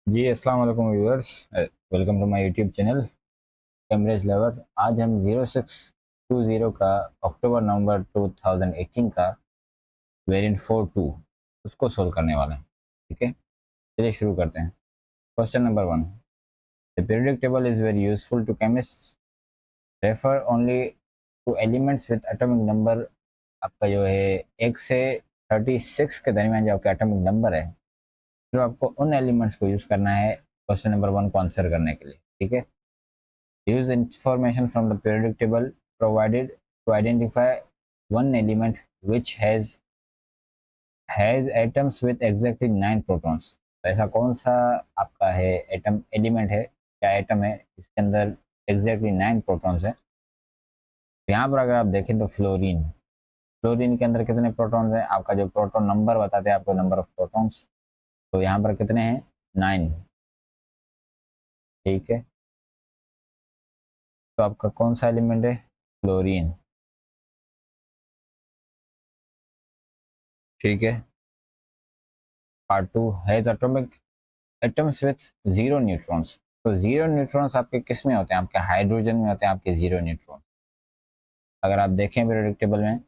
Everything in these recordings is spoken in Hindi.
जी अस्सलाम वालेकुम viewers. Welcome to my YouTube channel कैमरेज लवर। आज हम 0620 का अक्टूबर नवंबर 2018 का वेरिएंट 42 उसको सोल्व करने वाले हैं। ठीक है, चलिए शुरू करते हैं। Question number 1, the periodic table is very useful to chemists, refer only to elements with atomic number. आपका जो है 1 से 36 के दरमियान जो आपका एटॉमिक नंबर है, जो आपको उन एलिमेंट्स को यूज़ करना है क्वेश्चन नंबर 1 को आंसर करने के लिए। ठीक है, use information from the periodic table provided to identify one element which has atoms with exactly 9 protons। तो ऐसा कौन सा आपका है एटम एलिमेंट है, क्या एटम है इसके अंदर एग्जैक्टली 9 प्रोटॉन्स है। तो यहाँ पर अगर आप देखें तो फ्लोरीन, फ्लोरीन के अंदर कितने प्रोटॉन्स हैं, आपका जो प्रोटॉन नंबर बताते हैं आपको नंबर ऑफ प्रोटॉन्स, तो यहाँ पर कितने हैं, 9। ठीक है, तो आपका कौन सा एलिमेंट है, फ्लोरीन। ठीक है, part 2 has atomic atoms with zero neutrons. तो जीरो न्यूट्रॉन्स आपके किस में होते हैं, आपके हाइड्रोजन में होते हैं आपके जीरो न्यूट्रॉन। अगर आप देखें पीरियोडिक टेबल में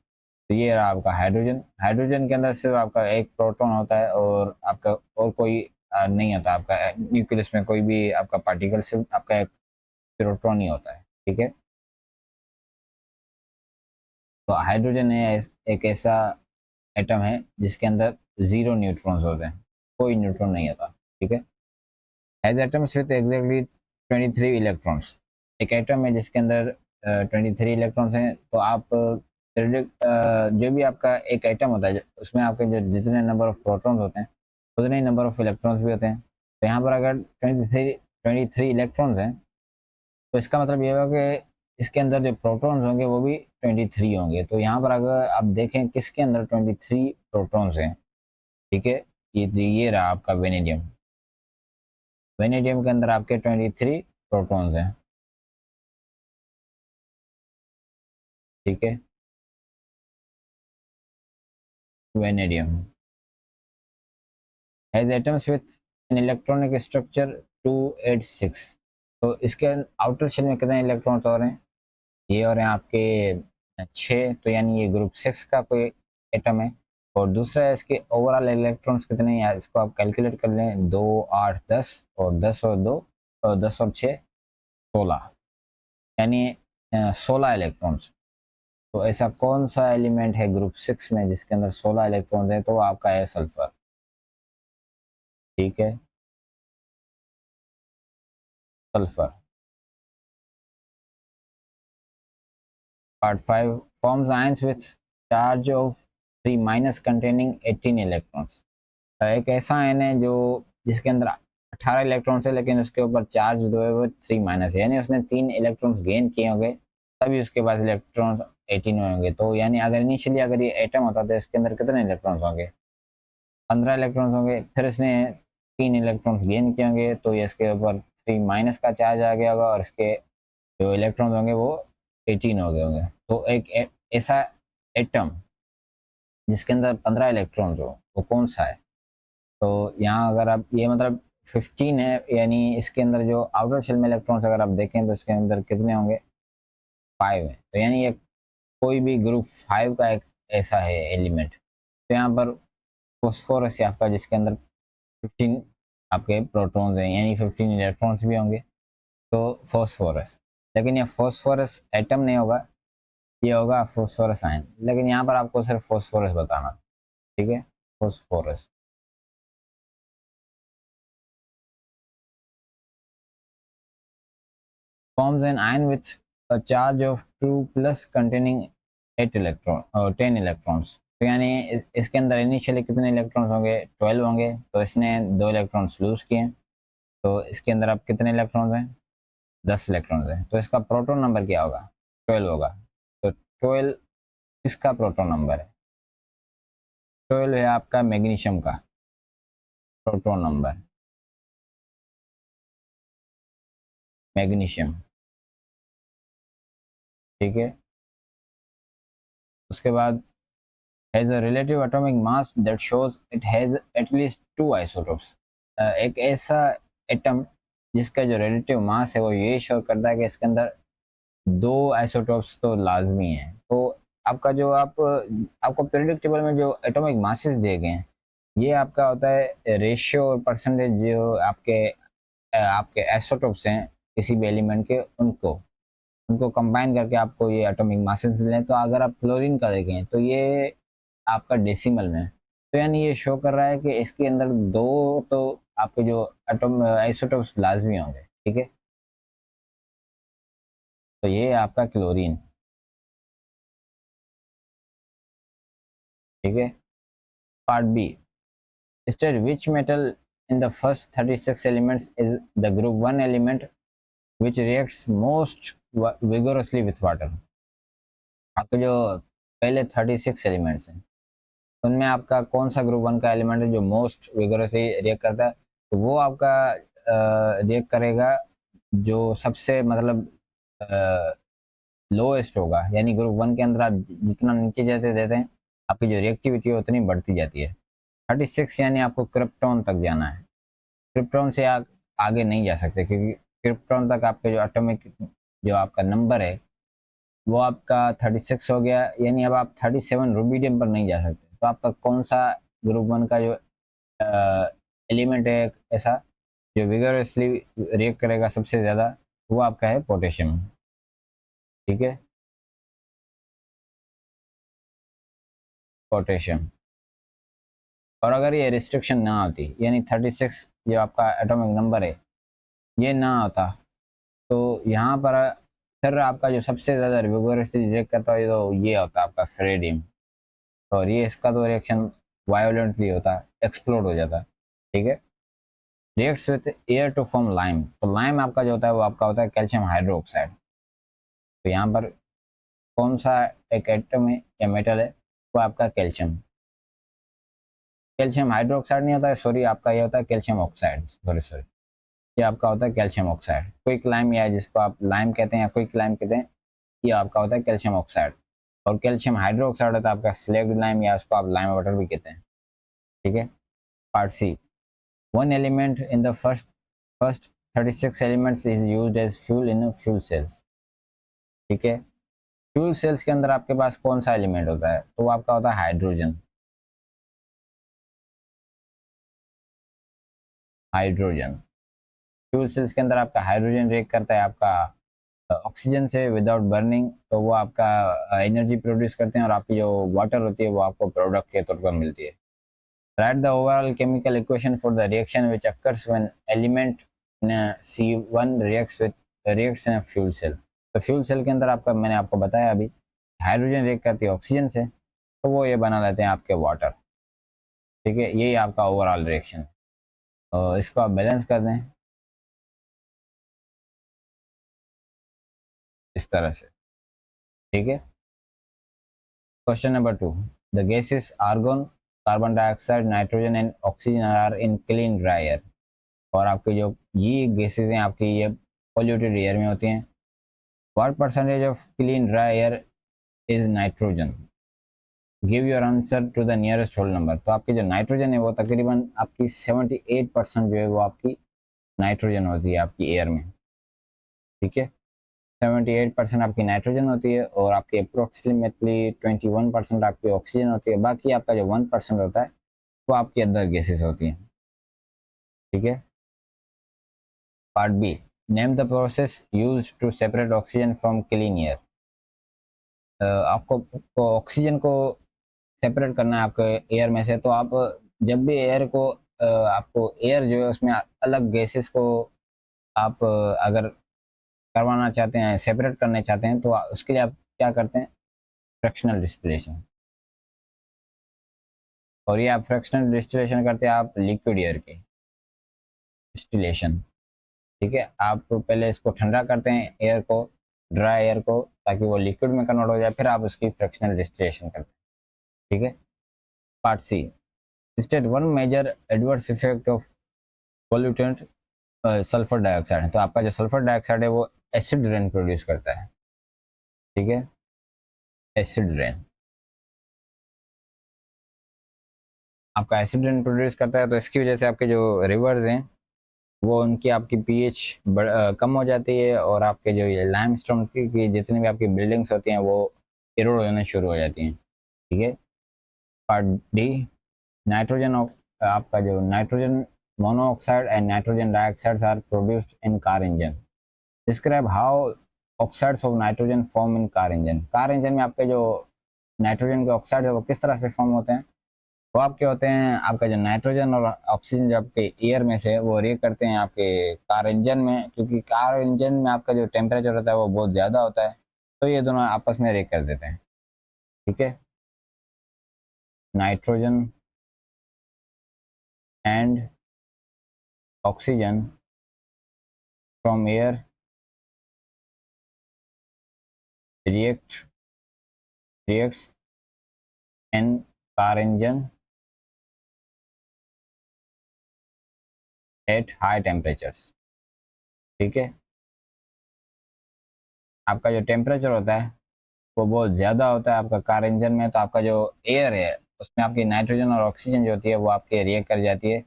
तो ये रहा आपका हाइड्रोजन, हाइड्रोजन के अंदर सिर्फ आपका एक प्रोटॉन होता है और आपका और कोई नहीं होता, आपका न्यूक्लियस में कोई भी आपका पार्टिकल, सिर्फ आपका एक प्रोटॉन ही होता है। ठीक है, तो हाइड्रोजन है एक ऐसा एटम है जिसके अंदर जीरो न्यूट्रॉन्स होते हैं, कोई न्यूट्रॉन नहीं होता। ठीक है, has atoms with exactly 23 electrons. एक एटम है जिसके अंदर 23 इलेक्ट्रॉन्स हैं। तो आप जो भी आपका एक एटम होता है उसमें आपके जो जितने नंबर ऑफ प्रोटॉन्स होते हैं उतने ही नंबर ऑफ इलेक्ट्रॉन्स भी होते हैं। तो यहाँ पर अगर 23 इलेक्ट्रॉन्स हैं तो इसका मतलब ये होगा कि इसके अंदर जो प्रोटॉन्स होंगे वो भी 23 होंगे। तो यहाँ पर अगर आप देखें किसके अंदर 23 प्रोटॉन्स हैं, ठीक है, ये रहा आपका वेनेडियम। वेनेडियम के अंदर आपके 23 प्रोटॉन्स हैं। ठीक है, vanadium has atoms with an electronic structure 286। तो इसके आउटर शेल में कितने इलेक्ट्रॉन्स हो रहे हैं, ये हो रहे हैं आपके 6। तो यानी ये ग्रुप 6 का कोई एटम है। और दूसरा है इसके ओवरऑल इलेक्ट्रॉन्स कितने हैं, इसको आप कैलकुलेट कर लें, 2 8 10 और 10 और 2 और 10 और 6 16, यानी 16 इलेक्ट्रॉन्स। तो ऐसा कौन सा एलिमेंट है ग्रुप 6 में जिसके अंदर 16 इलेक्ट्रॉन्स है, तो आपका है सल्फर। ठीक है, sulphur. Part 5, forms ions with charge of 3 minus containing 18 electrons. एक ऐसा आयन है जो जिसके अंदर 18 इलेक्ट्रॉन्स है लेकिन उसके ऊपर चार्ज जो है वो 3 माइनस है, यानी उसने 3 इलेक्ट्रॉन्स गेन किए होंगे तभी उसके पास इलेक्ट्रॉन्स 18 होंगे। तो यानी अगर इनिशियली अगर ये एटम होता तो इसके अंदर कितने इलेक्ट्रॉन्स होंगे, 15 इलेक्ट्रॉन्स होंगे। फिर इसने 3 इलेक्ट्रॉन्स गेन किए होंगे तो ये इसके ऊपर 3 माइनस का चार्ज आ गया होगा और इसके जो इलेक्ट्रॉन्स होंगे वो 18 हो गए होंगे। तो एक ऐसा एटम जिसके अंदर 15 इलेक्ट्रॉन्स हो वो कौन सा है। तो यहाँ अगर आप ये मतलब 15 है, यानी इसके अंदर जो आउटर शेल में इलेक्ट्रॉन्स अगर आप देखें तो इसके अंदर कितने होंगे, 5 है। तो यानी ये कोई भी ग्रुप 5 का एक ऐसा है एलिमेंट। तो यहाँ पर फॉस्फोरस है आपका जिसके अंदर 15 आपके प्रोटॉन्स हैं, यानी 15 इलेक्ट्रॉन्स भी होंगे, तो फॉस्फोरस। लेकिन ये फॉस्फोरस एटम नहीं होगा, ये होगा फॉस्फोरस आयन। लेकिन यहाँ पर आपको सिर्फ फॉस्फोरस बताना। ठीक है, phosphorus forms an ion with a charge of 2 plus containing 8 electron और 10 इलेक्ट्रॉन्स। तो यानी इसके अंदर इनिशियली कितने इलेक्ट्रॉन्स होंगे, 12 होंगे। तो इसने 2 इलेक्ट्रॉन्स लूज किए, तो इसके अंदर अब कितने इलेक्ट्रॉन्स हैं, 10 इलेक्ट्रॉन्स हैं। तो इसका प्रोटॉन नंबर क्या होगा, 12 होगा। तो 12 किसका प्रोटॉन नंबर है, 12 है आपका मैग्नीशियम का प्रोटॉन नंबर, मैग्नीशियम। ठीक है, उसके बाद has a relative atomic mass that shows it has at least 2 isotopes। एक ऐसा एटम जिसका जो रिलेटिव मास है वो ये शो करता है कि इसके अंदर 2 आइसोटोप्स तो लाजमी हैं। तो आपका जो आपको प्रेडिक्टेबल में जो एटॉमिक मासेस दिए गए हैं, ये आपका होता है रेशियो और परसेंटेज जो आपके आइसोटोप्स हैं किसी भी एलिमेंट के, उनको उनको कंबाइन करके आपको ये एटॉमिक मासेस मिले हैं। तो अगर आप क्लोरीन का देखें तो ये आपका डेसिमल में है। तो यानी ये शो कर रहा है कि इसके अंदर 2 तो आपके जो एटॉम आइसोटोप्स लाजमी होंगे, ठीक है? तो ये है आपका क्लोरीन, ठीक है? Part B, state which metal in the first 36 elements is the group 1 element which reacts most vigorously with water। आपके जो पहले 36 एलिमेंट्स हैं उनमें आपका कौन सा ग्रुप 1 का एलिमेंट है जो मोस्ट विगोरसली रिएक्ट करता है? तो वो आपका रिएक्ट करेगा जो सबसे मतलब लोएस्ट होगा, यानी ग्रुप 1 के अंदर आप जितना नीचे जाते देते हैं आपकी जो रिएक्टिविटी है उतनी बढ़ती जाती है। 36 यानी आपको क्रिप्टॉन तक जाना है। क्रिप्टॉन से आप आगे नहीं जा सकते क्योंकि क्रिप्टॉन तक आपके जो एटॉमिक जो आपका नंबर है वो आपका 36 हो गया, यानी अब आप 37 रुबिडियम पर नहीं जा सकते। तो आपका कौन सा ग्रुप 1 का जो एलिमेंट है ऐसा जो विगरसली रिएक्ट करेगा सबसे ज़्यादा, वो आपका है पोटेशियम, ठीक है? पोटेशियम। और अगर ये रिस्ट्रिक्शन ना होती, यानी 36 जो आपका एटॉमिक नंबर है ये ना होता, तो यहाँ पर फिर आपका जो सबसे ज़्यादा विगोरसली रिएक्ट करता है तो ये होता है आपका फेरेडियम। और ये इसका तो रिएक्शन वायोलेंटली होता है, एक्सप्लोड हो जाता है, ठीक है? Reacts with air to form lime. तो लाइम आपका जो होता है वो आपका होता है कैल्शियम हाइड्रोक्साइड। तो यहाँ पर कौन सा एक एटम है या मेटल है? वो आपका कैल्शियम। कैल्शियम हाइड्रोक्साइड नहीं होता है, सॉरी, आपका ये होता है कैल्शियम ऑक्साइड, सॉरी, ये आपका होता है कैल्शियम ऑक्साइड। क्विक लाइम या जिसको आप लाइम कहते हैं या क्विक लाइम कहते हैं, ये आपका होता है कैल्शियम ऑक्साइड। और कैल्शियम हाइड्रोक्साइड होता है आपका स्लेग्ड लाइम या उसको आप लाइम वाटर भी कहते हैं, ठीक है? Part C, one element in the first 36 elements is used as fuel in fuel cells, ठीक है? फ्यूल सेल्स के अंदर आपके पास कौन सा एलिमेंट होता है? तो वो आपका होता है हाइड्रोजन। हाइड्रोजन फ्यूल सेल्स के अंदर आपका हाइड्रोजन रिएक्ट करता है आपका ऑक्सीजन से विदाउट बर्निंग, तो वो आपका एनर्जी प्रोड्यूस करते हैं और आपकी जो वाटर होती है वो आपको प्रोडक्ट के तौर पर मिलती है। Write the overall chemical equation for the reaction which occurs when element C1 reacts in fuel cell. तो फ्यूल सेल के अंदर आपका मैंने आपको बताया अभी हाइड्रोजन रिएक्ट करती है ऑक्सीजन से, तो वो ये बना लेते हैं आपके वाटर, ठीक है? यही आपका ओवरऑल रिएक्शन है। तो इसको आप बैलेंस कर दें इस तरह से, ठीक है? Question number 2, the gases argon, carbon dioxide, nitrogen and oxygen are in clean dry air. और आपके जो ये गैसेस हैं आपकी ये पॉल्यूटेड एयर में होती हैं। What percentage of clean dry air is nitrogen? Give your answer to the nearest whole number. तो आपकी जो नाइट्रोजन है वो तकरीबन आपकी 78% जो है वो आपकी नाइट्रोजन होती है आपकी एयर में, ठीक है? 78% आपकी नाइट्रोजन होती है और आपकी अप्रोक्सीमेटली 21% आपकी ऑक्सीजन होती है। बाकी आपका जो 1% होता है वो आपकी अदर गैसेस होती हैं, ठीक है? Part B, name the process used to separate oxygen from clean air. आपको ऑक्सीजन को सेपरेट करना है आपके एयर में से, तो आप जब भी एयर को आपको एयर जो है उसमें अलग गैसेस को आप अगर करवाना चाहते हैं, सेपरेट करना चाहते हैं, तो उसके लिए आप क्या करते हैं? Fractional distillation. और ये आप फ्रैक्शनल डिस्टिलेशन करते हैं आप लिक्विड एयर की डिस्टिलेशन, ठीक है? आप पहले इसको ठंडा करते हैं एयर को, ड्राई एयर को, ताकि वो लिक्विड में कन्वर्ट हो जाए, फिर आप उसकी फ्रैक्शनल डिस्टिलेशन करते हैं, ठीक है? Part C, state one major adverse effect of pollutant sulphur dioxide है। तो आपका जो सल्फर डाइऑक्साइड है वो एसिड रेन प्रोड्यूस करता है, ठीक है? एसिड रेन आपका एसिड रेन प्रोड्यूस करता है, तो इसकी वजह से आपके जो रिवर्स हैं वो उनकी आपकी पीएच कम हो जाती है और आपके जो ये लाइमस्टोन की जितनी भी आपकी बिल्डिंग्स होती हैं वो इरोड होने शुरू हो जाती हैं। ठीक है। पार्ट डी, नाइट्रोजन आपका जो nitrogen monoxide and nitrogen dioxides are produced in car engine. Describe how oxides of nitrogen form in car engine. Car engine में आपके जो नाइट्रोजन के ऑक्साइड है वो किस तरह से फॉर्म होते हैं? वो आपके होते हैं, आपका जो नाइट्रोजन और ऑक्सीजन जो आपके एयर में से वो रिएक्ट करते हैं आपके कार इंजन में, क्योंकि कार इंजन में आपका जो टेम्परेचर होता है वो बहुत ज़्यादा होता है, तो ये दोनों आपस में रिएक्ट कर देते हैं। ठीक है। Nitrogen and oxygen from air react reacts in car engine at high temperatures। ठीक है। आपका जो टेम्परेचर होता है वो बहुत ज़्यादा होता है आपका कार इंजन में, तो आपका जो एयर है उसमें आपकी नाइट्रोजन और ऑक्सीजन जो होती है वो आपके रिएक्ट कर जाती है,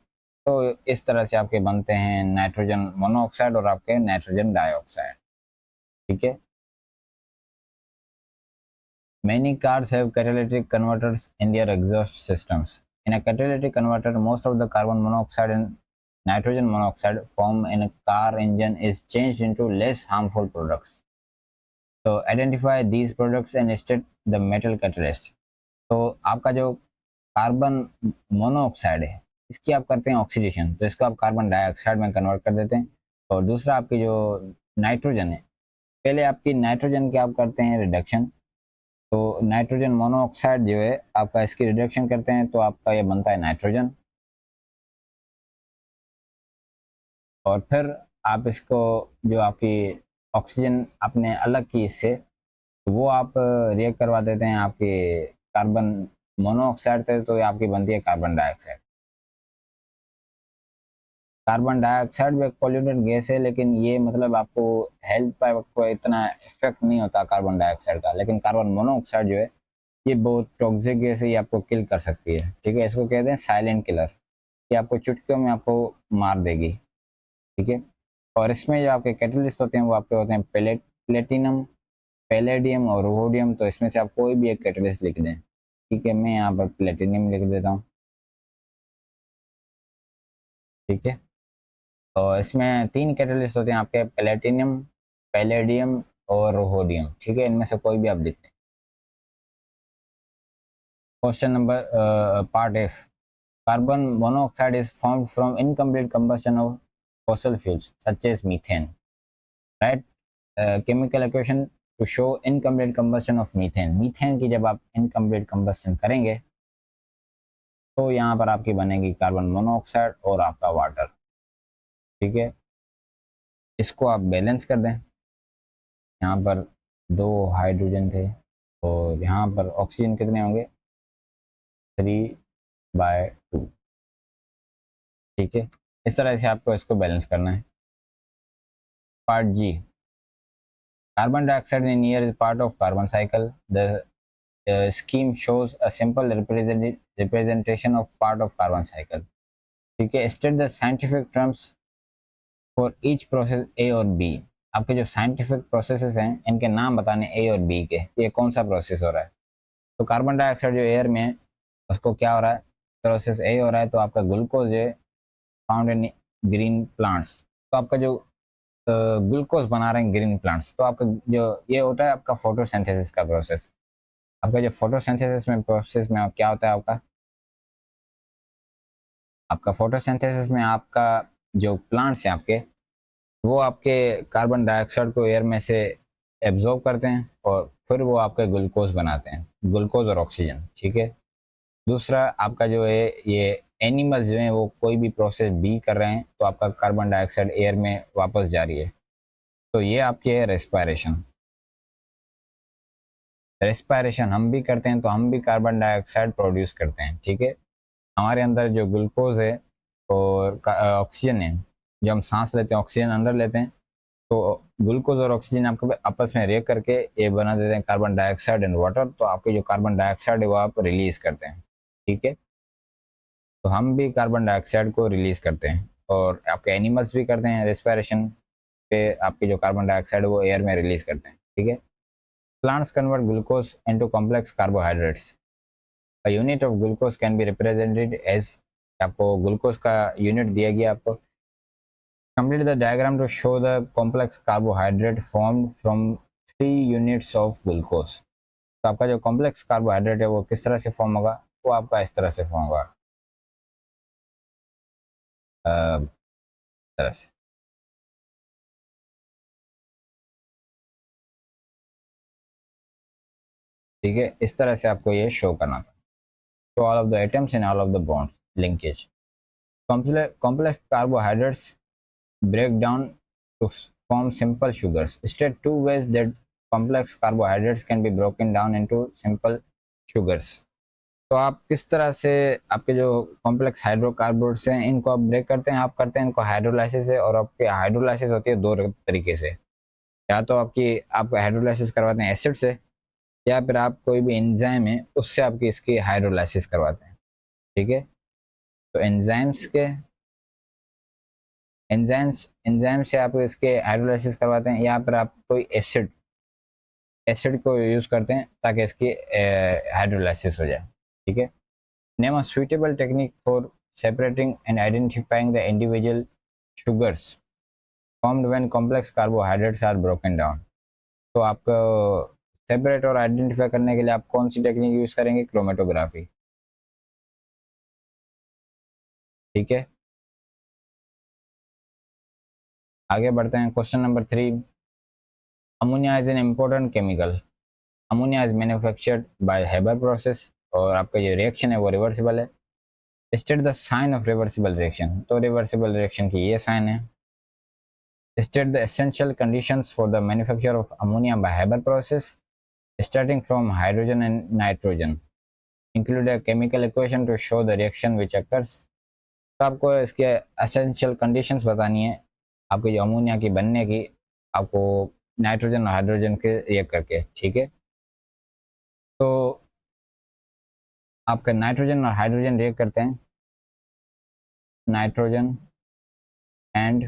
तो इस तरह से आपके बनते हैं नाइट्रोजन मोनोऑक्साइड और आपके नाइट्रोजन डाइऑक्साइड। ठीक है। Many cars have catalytic converters in their exhaust systems. In a catalytic converter, most of the carbon monoxide and nitrogen monoxide formed in a car engine is changed into less harmful products. So identify these products and state the metal catalyst. तो आपका जो कार्बन मोनोऑक्साइड है इसकी आप करते हैं ऑक्सीडेशन, तो इसको आप कार्बन डाइऑक्साइड में कन्वर्ट कर देते हैं। और दूसरा आपकी जो नाइट्रोजन है, पहले आपकी नाइट्रोजन की आप करते हैं रिडक्शन, तो नाइट्रोजन मोनोऑक्साइड जो है आपका इसकी रिडक्शन करते हैं तो आपका ये बनता है नाइट्रोजन। और फिर आप इसको जो आपकी ऑक्सीजन आपने अलग की इससे, तो वो आप रिएक्ट करवा देते हैं आपके कार्बन मोनोऑक्साइड से, तो ये आपकी बनती है कार्बन डाइऑक्साइड। कार्बन डाइऑक्साइड भी एक पॉल्यूटेंट गैस है, लेकिन ये मतलब आपको हेल्थ पर आपको इतना इफेक्ट नहीं होता कार्बन डाइऑक्साइड का, लेकिन कार्बन मोनोऑक्साइड जो है ये बहुत टॉक्सिक गैस है, ये आपको किल कर सकती है। ठीक है। इसको कहते हैं साइलेंट किलर, ये आपको चुटकियों में आपको मार देगी। ठीक है। और इसमें जो आपके कैटलिस्ट होते हैं वो आपके होते हैं प्लेटिनम, पैलेडियम और रोडियम, तो इसमें से आप कोई भी एक कैटलिस्ट लिख दें। ठीक है। मैं यहाँ पर प्लेटिनियम लिख देता हूँ। ठीक है। और इसमें 3 कैटलिस्ट होते हैं आपके, प्लेटिनम, पैलेडियम और रोडियम। ठीक है। इनमें से कोई भी आप लिख दें। Question number part F, carbon monoxide is formed from incomplete combustion of fossil fuels such as methane. Write chemical equation to show incomplete combustion of methane. Methane की जब आप incomplete combustion करेंगे तो यहाँ पर आपकी बनेगी कार्बन मोनोऑक्साइड और आपका वाटर। ठीक है। इसको आप बैलेंस कर दें। यहाँ पर 2 हाइड्रोजन थे और यहाँ पर ऑक्सीजन कितने होंगे, 3/2। ठीक है। इस तरह से आपको इसको बैलेंस करना है। Part G, carbon dioxide in air is part of carbon cycle. The scheme shows a simple representation of part of carbon cycle. ठीक है। State the scientific terms for each process A और B। आपके जो साइंटिफिक प्रोसेसेस हैं इनके नाम बताने A और B के, ये कौन सा प्रोसेस हो रहा है। तो कार्बन डाइऑक्साइड जो एयर में है उसको क्या हो रहा है, प्रोसेस A हो रहा है, तो आपका ग्लूकोज है फाउंड इन ग्रीन प्लांट्स, तो आपका जो ग्लूकोज बना रहे हैं ग्रीन प्लांट्स, तो आपका जो ये होता है आपका फोटोसिंथेसिस का प्रोसेस। आपका जो फोटोसिंथेसिस में प्रोसेस में क्या होता है, आपका फोटोसिंथेसिस में आपका जो प्लांट्स हैं आपके, वो आपके कार्बन डाइऑक्साइड को एयर में से एब्जॉर्ब करते हैं और फिर वो आपके ग्लूकोज बनाते हैं, ग्लूकोज और ऑक्सीजन। ठीक है। दूसरा आपका जो है ये एनिमल्स जो हैं वो कोई भी प्रोसेस बी कर रहे हैं तो आपका कार्बन डाइऑक्साइड एयर में वापस जा रही है, तो ये आपकी है रेस्पायरेशन। रेस्पायरेशन हम भी करते हैं तो हम भी कार्बन डाइऑक्साइड प्रोड्यूस करते हैं। ठीक है। हमारे अंदर जो ग्लूकोज है और ऑक्सीजन है, जो हम सांस लेते हैं ऑक्सीजन अंदर लेते हैं, तो ग्लूकोज और ऑक्सीजन आपको आपस में रिएक्ट करके ये बना देते हैं कार्बन डाइऑक्साइड एंड वाटर, तो आपके जो कार्बन डाइऑक्साइड है वो आप रिलीज करते हैं। ठीक है। तो हम भी कार्बन डाइऑक्साइड को रिलीज करते हैं। और आपके एनिमल्स भी करते हैं रेस्पिरेशन पे, आपकी जो कार्बन डाइऑक्साइड वो एयर में रिलीज करते हैं, ठीक है। Plants convert glucose into complex carbohydrates. A unit of glucose can be represented as, आपको ग्लूकोज का यूनिट दिया गया आपको। Complete the diagram to show the complex carbohydrate formed from 3 units of glucose। तो आपका जो कॉम्प्लेक्स कार्बोहाइड्रेट है वो किस तरह से फॉर्म होगा, वो आपका इस तरह से फॉर्म होगा, इस तरह से, ठीक है। इस तरह से आपको ये शो करना था। तो all of the atoms in all of the bonds linkage. Complex carbohydrates break down to form simple sugars. State 2 ways that complex carbohydrates can be broken down into simple sugars। तो आप किस तरह से आपके जो कॉम्प्लेक्स हाइड्रोकार्बोनेट्स हैं इनको आप ब्रेक करते हैं, आप करते हैं इनको हाइड्रोलाइसिस से। और आपकी हाइड्रोलाइसिस होती है दो तरीके से, या तो आप हाइड्रोलाइसिस करवाते हैं एसिड से, या फिर आप कोई भी एंजाइम है उससे आपकी इसकी हाइड्रोलाइसिस करवाते हैं, ठीक है। तो एंजाइम से आप इसके हाइड्रोलाइसिस करवाते हैं, या फिर आप कोई एसिड को यूज़ करते हैं ताकि इसकी हाइड्रोलाइसिस हो जाए, ठीक है। Name a suitable technique for separating and identifying the individual sugars formed when complex carbohydrates are broken down. तो आपको सेपरेट और आइडेंटिफाई करने के लिए आप कौन सी टेक्निक यूज़ करेंगे, क्रोमेटोग्राफी, ठीक है। आगे बढ़ते हैं, question number 3। Ammonia is an important chemical. Ammonia is manufactured by Haber process, और आपका ये रिएक्शन है वो रिवर्सिबल है। State the sign of reversible reaction. तो रिवर्सिबल रिएक्शन की ये साइन है। State the essential conditions for the manufacture of ammonia by Haber process starting from hydrogen and nitrogen. Include a chemical equation two show the reaction which occurs. तो आपको इसके एसेंशियल कंडीशंस बतानी है आपके जो अमोनिया की बनने की, आपको नाइट्रोजन और हाइड्रोजन के रिएक्ट करके, ठीक है। तो आपका नाइट्रोजन और हाइड्रोजन रिएक्ट करते हैं, nitrogen and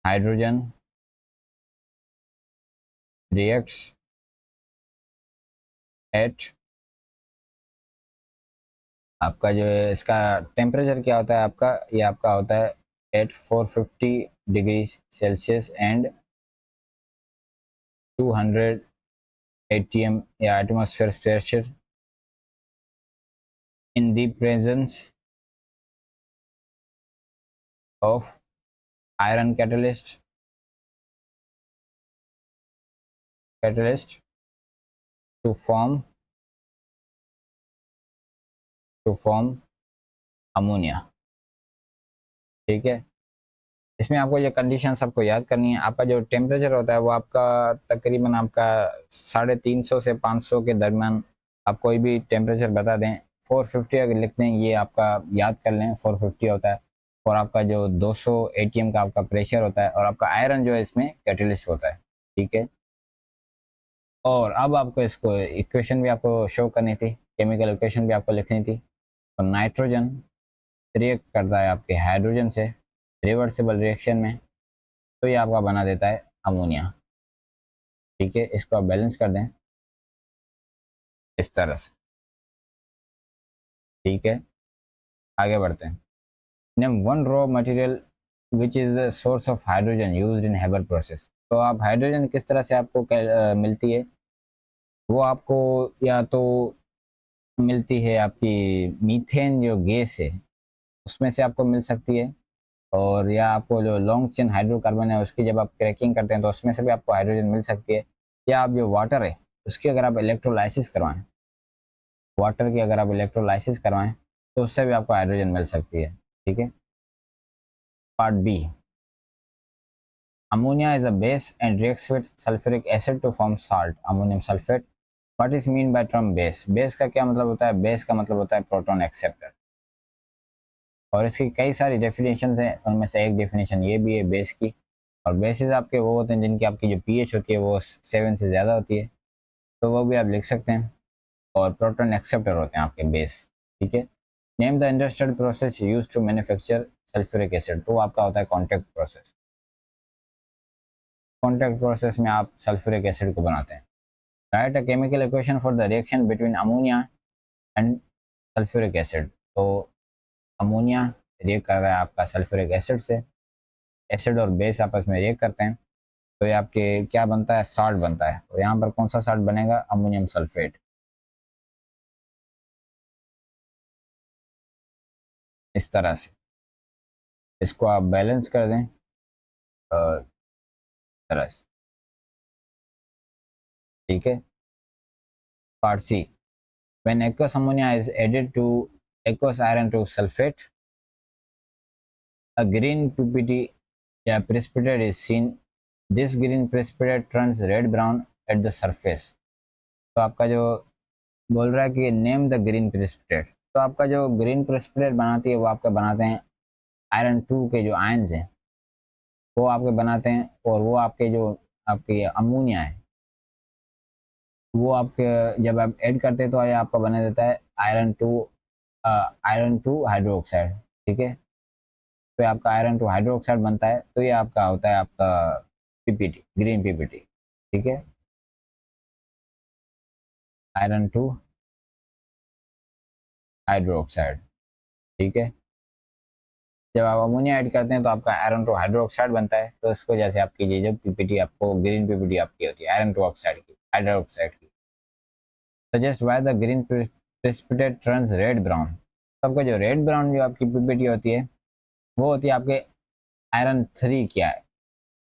hydrogen reacts at, आपका जो है इसका टेम्परेचर क्या होता है आपका, ये आपका होता है at 450 degree Celsius and 200 atm या atmosphere pressure in the presence of iron catalyst to form ammonia, ठीक है। इसमें आपको ये कंडीशन सबको याद करनी है। आपका जो टेम्परेचर होता है वो आपका तकरीबन आपका 350 से 500 के दरमियान, आप कोई भी टेम्परेचर बता दें, 450 अगर लिख दें, ये आपका याद कर लें 450 होता है। और आपका जो 200 atm का आपका प्रेशर होता है, और आपका आयरन जो है इसमें कैटलिस्ट होता है, ठीक है। और अब आपको इसको इक्वेशन भी आपको शो करनी थी, केमिकल इक्वेशन भी आपको लिखनी थी। तो नाइट्रोजन रिएक्ट करता है आपके हाइड्रोजन से रिवर्सिबल रिएक्शन में, तो ये आपका बना देता है अमोनिया, ठीक है। इसको आप बैलेंस कर दें इस तरह से, ठीक है। आगे बढ़ते हैं। Name one raw material which is the source of hydrogen used in Haber process. तो आप हाइड्रोजन किस तरह से आपको मिलती है, वो आपको या तो मिलती है आपकी मीथेन जो गैस है उसमें से आपको मिल सकती है, और या आपको जो लॉन्ग चेन हाइड्रोकार्बन है उसकी जब आप क्रैकिंग करते हैं तो उसमें से भी आपको हाइड्रोजन मिल सकती है। या आप जो वाटर है उसकी अगर आप इलेक्ट्रोलाइसिस करवाएं, वाटर की अगर आप इलेक्ट्रोलाइसिस करवाएं तो उससे भी आपको हाइड्रोजन मिल सकती है, ठीक है। Part B. Ammonia is a base and reacts with sulphuric acid to form salt ammonium sulphate. What is mean by term base. Base का क्या मतलब होता है, बेस का मतलब होता है प्रोटॉन एक्सेप्टर। और इसकी कई सारी डेफिनेशंस हैं, उनमें से एक डेफिनेशन ये भी है बेस की। और बेसिस आपके वो होते हैं जिनकी आपकी जो पीएच होती है वो 7 से ज़्यादा होती है, तो वो भी आप लिख सकते हैं। और प्रोटॉन एक्सेप्टर होते हैं आपके बेस, ठीक है। Name the industrial process use to manufacture sulphuric acid, तो आपका होता है कॉन्टैक्ट प्रोसेस। कॉन्टैक्ट प्रोसेस में आप सल्फ्यूरिक एसिड को बनाते हैं। Right a chemical equation for the reaction between ammonia and sulphuric acid, तो अमोनिया रिएक्ट कर रहा है आपका सल्फ्यूरिक एसिड से, एसिड और बेस आपस में रिएक्ट करते हैं, तो ये आपके क्या बनता है, साल्ट बनता है। और यहाँ पर कौन सा साल्ट बनेगा, अमोनियम सल्फेट। इस तरह से इसको आप बैलेंस कर दें तरह से, ठीक है। Part C, when aqueous ammonia is added to aqueous iron two sulphate, a green PPT या precipitate is seen. This green precipitate turns red brown at the surface. तो आपका जो बोल रहा है कि नेम द ग्रीन प्रेसिपिटेट, तो आपका जो ग्रीन प्रेसिपिटेट बनाती है वो आपका बनाते हैं आयरन 2 के जो आयन्स हैं वो आपके बनाते हैं, और वो आपके जो आपके अमोनिया है वो आपके जब आप ऐड करते हैं तो ये आपका बना देता है आयरन 2 हाइड्रोक्साइड, ठीक है। तो आपका आयरन 2 हाइड्रोक्साइड बनता है, तो ये आपका होता है आपका पीपीटी, ग्रीन पीपीटी, ठीक है। आयरन 2 हाइड्रोक्साइड, ठीक है। जब आप अमोनिया ऐड करते हैं तो आपका आयरन 2 हाइड्रोक्साइड बनता है, तो इसको जैसे आप कीजिए, जब पीपीटी आपको ग्रीन पीपीटी आपकी होती है आयरन 2 ऑक्साइड की, हाइड्रोक्साइड की, suggest why the green precipitate turns red brown. तो आपका जो रेड ब्राउन जो आपकी पीपीटी होती है वो होती है आपके आयरन 3 की है,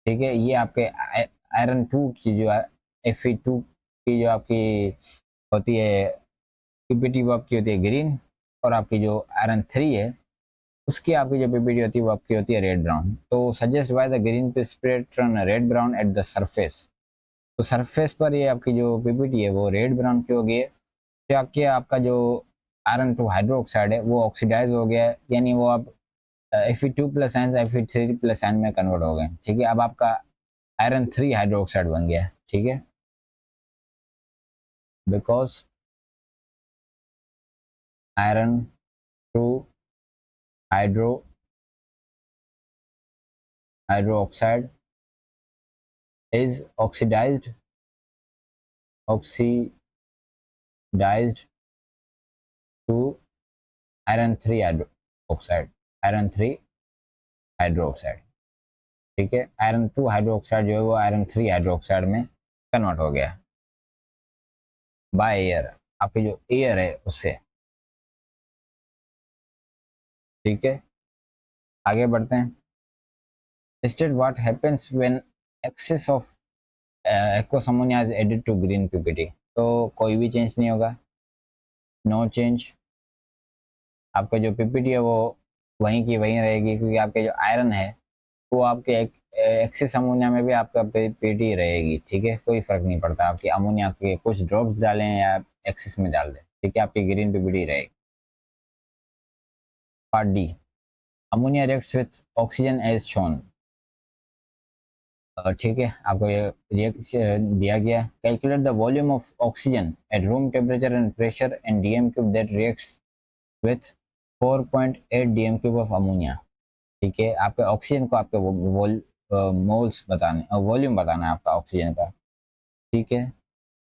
ठीक है। ये आपके आयरन 2 की जो Fe2 की जो आपकी होती है पीपीटी वो आपकी होती है ग्रीन, और आपकी जो आयरन 3 है उसकी आपकी जो पीपीटी होती है वो आपकी होती है रेड ब्राउन। तो suggest why the green precipitate turn red brown at the surface, तो सरफेस पर ये आपकी जो पीपीटी है वो रेड ब्राउन क्यों हो गई है, क्या किया आपका जो आयरन 2 हाइड्रोक्साइड है वो ऑक्सीडाइज हो गया है, यानी वो अब Fe2 plus ion Fe3 plus ion में कन्वर्ट हो गए, ठीक है। अब आपका आयरन 3 हाइड्रोक्साइड बन गया है, ठीक है। Because iron 2 hydroxide is oxidized to iron 3 hydroxide, iron 3 hydroxide, ठीक है। आयरन 2 हाइड्रोक्साइड जो है वो आयरन 3 हाइड्रोक्साइड में कन्वर्ट हो गया बाय एयर, आपकी जो एयर है उससे, ठीक है। आगे बढ़ते हैं। State what happens when excess of aqueous ammonia is added to green PPT, तो कोई भी चेंज नहीं होगा, नो चेंज। आपका जो पीपीटी है वो वहीं की वहीं रहेगी, क्योंकि आपके जो आयरन है वो आपके एक्सेस अमोनिया में भी आपका पीटी रहेगी, ठीक है। कोई फर्क नहीं पड़ता, आपकी अमोनिया के कुछ ड्रॉप्स डालें या एक्सेस में डाल दें, ठीक है, आपकी ग्रीन पीपीटी रहेगी। Part D, ammonia reacts with oxygen as shown, ठीक है। आपको ये रिएक्ट दिया गया, calculate the volume of oxygen at room temperature and pressure and dm cube that reacts with 4.8 dm cube of ammonia, ठीक है। आपके ऑक्सीजन को आपके मोल्स बताने, वॉल्यूम बताना है आपका ऑक्सीजन का, ठीक है।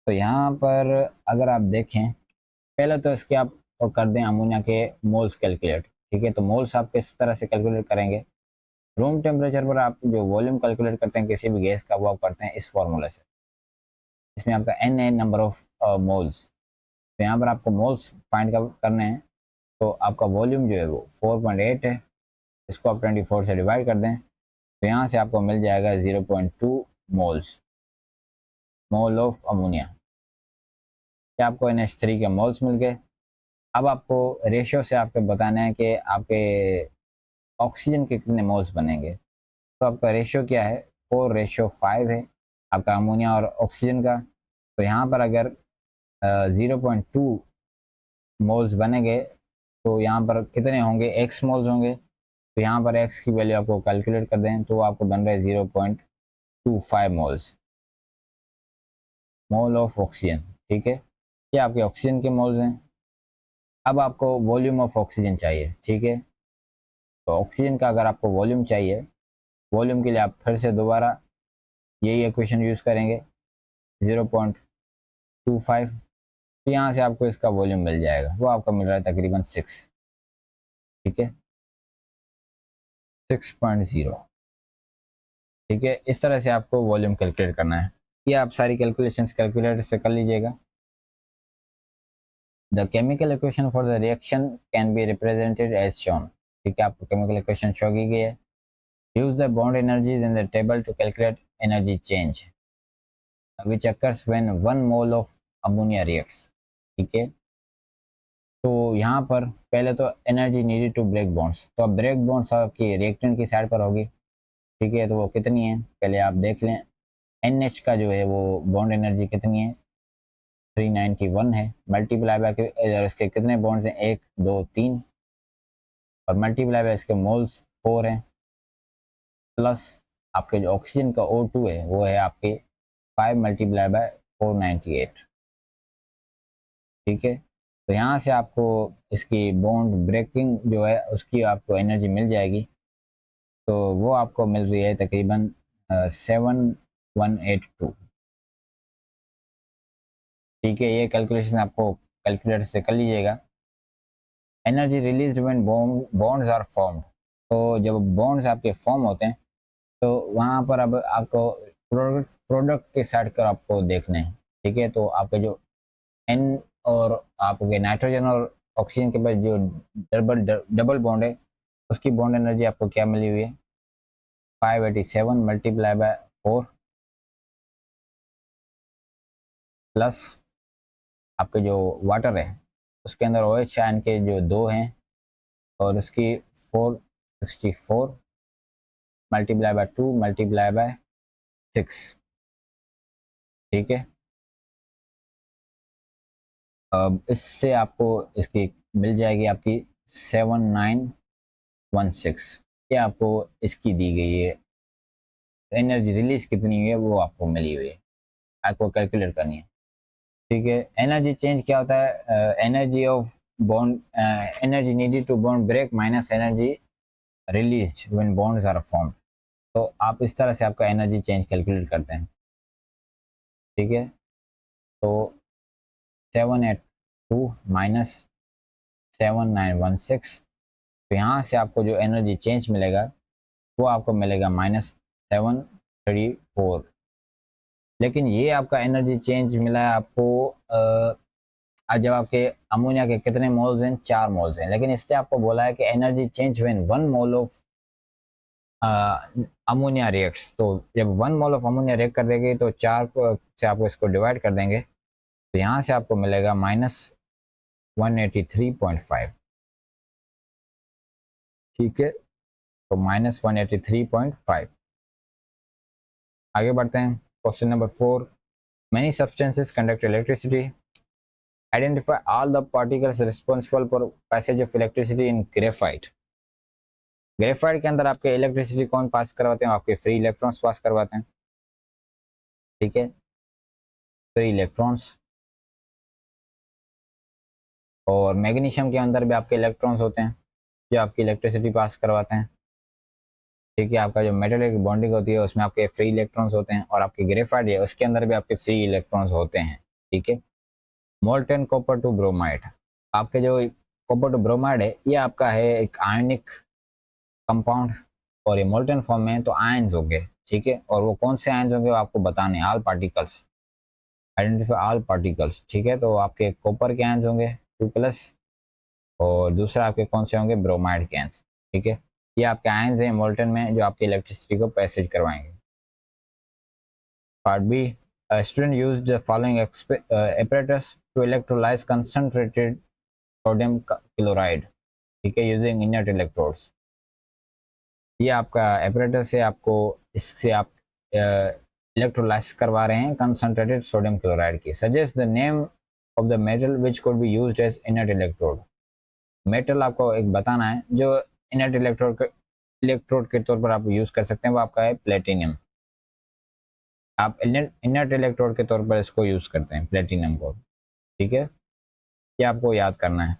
तो यहाँ पर अगर आप देखें, पहले तो इसके आप कर दें अमोनिया के मोल्स कैलकुलेट, ठीक है। तो मोल्स आप किस तरह से कैलकुलेट करेंगे, रूम टेम्परेचर पर आप जो वॉल्यूम कैलकुलेट करते हैं किसी भी गैस का, वो आप करते हैं इस फॉर्मूले से। इसमें आपका एन है नंबर ऑफ मोल्स, तो यहाँ पर आपको मोल्स फाइंड करने हैं। तो आपका वॉल्यूम जो है वो 4.8 है, इसको आप 24 से डिवाइड कर दें, तो यहाँ से आपको मिल जाएगा 0.2 मोल्स, मोल ऑफ अमोनिया। क्या आपको NH3 के मोल्स मिल गए। अब आपको रेशियो से आपको बताना है कि आपके ऑक्सीजन के कितने मोल्स बनेंगे। तो आपका रेशियो क्या है, 4:5 है आपका अमोनिया और ऑक्सीजन का। तो यहाँ पर अगर 0.2 मोल्स बनेंगे तो यहाँ पर कितने होंगे, x मोल्स होंगे। तो यहाँ पर x की वैल्यू आपको कैलकुलेट कर दें तो आपको बन रहा है 0.25 मोल्स, मोल ऑफ ऑक्सीजन, ठीक है। ये आपके ऑक्सीजन के मोल्स हैं। अब आपको वॉल्यूम ऑफ ऑक्सीजन चाहिए, ठीक है। तो ऑक्सीजन का अगर आपको वॉल्यूम चाहिए, वॉल्यूम के लिए आप फिर से दोबारा यही इक्वेशन यूज़ करेंगे 0.25। तो यहाँ से आपको इसका वॉल्यूम मिल जाएगा, वो आपका मिल रहा है तकरीबन 6, ठीक है, 6.0, ठीक है। इस तरह से आपको वॉल्यूम कैलकुलेट करना है। ये आप सारी कैलकुलेशंस कैलकुलेटर से कर लीजिएगा। The chemical equation for the reaction can be represented as shown, ठीक है, आपको केमिकल इक्वेशन शो की गई है। Use the bond energies in the table to calculate energy change which occurs when 1 mole of ammonia reacts, ठीक है। तो यहाँ पर पहले तो energy needed to break bonds, तो अब ब्रेक बॉन्ड्स आपकी रिएक्टेंट की साइड पर होगी, ठीक है। तो वो कितनी है पहले आप देख लें। NH का जो है वो बॉन्ड एनर्जी कितनी है, 391 है। मल्टीप्लाई बाय इसके कितने बॉन्ड्स हैं, 1 2 3, और मल्टीप्लाई बाय इसके मोल्स 4 हैं, प्लस आपके जो ऑक्सीजन का O2 है वो है आपके 5 मल्टीप्लाई बाय 498, ठीक है। तो यहाँ से आपको इसकी बॉन्ड ब्रेकिंग जो है उसकी आपको एनर्जी मिल जाएगी। तो वो आपको मिल रही है तकरीबन 7182, ठीक है। ये कैलकुलेशन आपको कैलकुलेटर से कर लीजिएगा। Energy released when bonds are formed, तो जब बॉन्ड्स आपके फॉर्म होते हैं तो वहाँ पर अब आपको प्रोडक्ट के साइड कर आपको देखना है, ठीक है। तो आपके जो N और आपके नाइट्रोजन और ऑक्सीजन के पास जो डबल बॉन्ड है उसकी बॉन्ड एनर्जी आपको क्या मिली हुई है, 587 मल्टीप्लाई बाय 4 प्लस आपके जो वाटर है उसके अंदर OH आयन के जो 2 हैं और उसकी 464 मल्टीप्लाई बाय 2 मल्टीप्लाई बाय 6, ठीक है। अब इससे आपको इसकी मिल जाएगी आपकी 7916, ये आपको इसकी दी गई है। एनर्जी रिलीज कितनी हुई है वो आपको मिली हुई है, आपको कैलकुलेट करनी है, ठीक है। एनर्जी चेंज क्या होता है, energy of bond, energy needed to bond break minus energy released when bonds are formed. तो आप इस तरह से आपका एनर्जी चेंज कैलकुलेट करते हैं, ठीक है। तो 782 माइनस 7916, तो यहाँ से आपको जो एनर्जी चेंज मिलेगा वो आपको मिलेगा -734। लेकिन ये आपका एनर्जी चेंज मिला है आपको जब आपके अमोनिया के कितने मोल्स हैं, 4 मोल्स हैं। लेकिन इससे आपको बोला है कि energy change when 1 mole of ammonia reacts, तो जब 1 मोल ऑफ अमोनिया रिएक्ट कर देगी तो 4 से आपको इसको डिवाइड कर देंगे, तो यहाँ से आपको मिलेगा -183.5, ठीक है। तो -183.5। आगे बढ़ते हैं, question number 4। Many substances conduct electricity. Identify all the particles responsible for passage of electricity in graphite. Graphite के अंदर आपके इलेक्ट्रिसिटी कौन पास करवाते हैं, आपके फ्री इलेक्ट्रॉन्स पास करवाते हैं, ठीक है, फ्री इलेक्ट्रॉन्स। और मैग्नीशियम के अंदर भी आपके इलेक्ट्रॉन्स होते हैं जो आपकी इलेक्ट्रिसिटी पास करवाते हैं, ठीक है। आपका जो मेटल की बॉन्डिंग होती है उसमें आपके फ्री इलेक्ट्रॉन्स होते हैं, और आपकी ग्रेफाइट है उसके अंदर भी आपके फ्री इलेक्ट्रॉन्स होते हैं, ठीक है। मोल्टन कॉपर टू ब्रोमाइड, आपके जो कॉपर टू ब्रोमाइड है ये आपका है एक आयनिक कंपाउंड, और ये मोल्टन फॉर्म में है तो आयंस होंगे, ठीक है। और वो कौन से आयंस होंगे वो आपको बताने, all particles, identify all particles, ठीक है। तो आपके कॉपर के आयंस होंगे 2+, और दूसरा आपके कौन से होंगे, ब्रोमाइड के आयंस, ठीक है। ये आपके आयंस हैं मोल्टन में जो आपकी इलेक्ट्रिसिटी को पैसेज करवाएंगे। Part B, student use the following apparatus to electrolyze concentrated sodium chloride, ठीक है, यूजिंग इनर्ट इलेक्ट्रोड्स। ये आपका एपरेटस है, आपको इससे आप इलेक्ट्रोलाइसिस करवा रहे हैं कंसंट्रेटेड सोडियम क्लोराइड की। Suggest the name of the metal which could be used as inert electrode. Metal आपको एक बताना है जो इनर्ट इलेक्ट्रोड के तौर पर आप यूज़ कर सकते हैं, वो आपका है प्लेटिनियम। आप इनर्ट इलेक्ट्रोड के तौर पर इसको यूज़ करते हैं प्लेटिनियम को, ठीक है। ये आपको याद करना है।